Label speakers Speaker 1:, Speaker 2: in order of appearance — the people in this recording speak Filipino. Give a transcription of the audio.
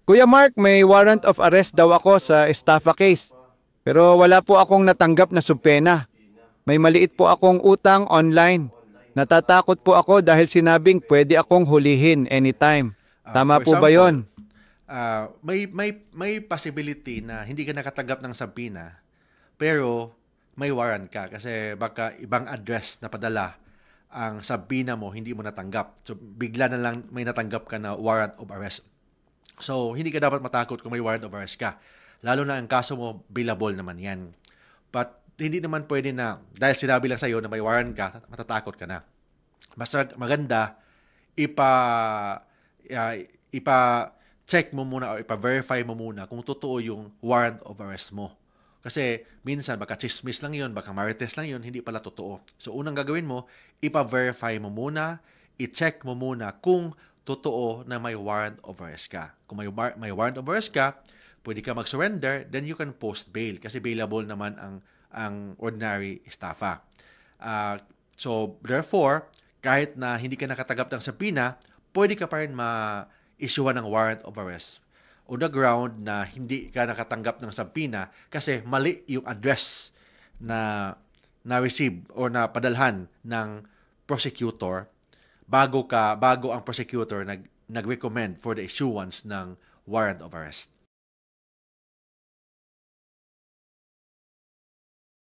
Speaker 1: Kuya Mark, may warrant of arrest daw ako sa estafa case. Pero wala po akong natanggap na subpena. May maliit po akong utang online. Natatakot po ako dahil sinabing pwede akong hulihin anytime. Tama
Speaker 2: For
Speaker 1: po ba
Speaker 2: example,
Speaker 1: yon?
Speaker 2: may possibility na hindi ka nakatanggap ng sabina, pero may warrant ka kasi baka ibang address na padala ang sabina mo, hindi mo natanggap. So, bigla na lang may natanggap ka na warrant of arrest. So, hindi ka dapat matakot kung may warrant of arrest ka. Lalo na ang kaso mo, bailable naman yan. But, hindi naman pwede na, dahil sinabi lang sa'yo na may warrant ka, matatakot ka na. Basta maganda, ipa, ipa-check mo muna o ipa-verify mo muna kung totoo yung warrant of arrest mo. Kasi minsan baka chismis lang yun, baka marites lang yun, hindi pala totoo. So unang gagawin mo, ipa-verify mo muna, i-check mo muna kung totoo na may warrant of arrest ka. Kung may warrant of arrest ka, pwede ka mag-surrender, then you can post bail kasi bailable naman ang ordinary estafa. So therefore, kahit na hindi ka nakatagap ng sabina, pwede ka pa rin ma-issuean ng warrant of arrest on the ground na hindi ka nakatanggap ng sabina kasi mali yung address na na-receive or napadalhan ng prosecutor bago ang prosecutor nag-recommend for the issuance ng warrant of arrest.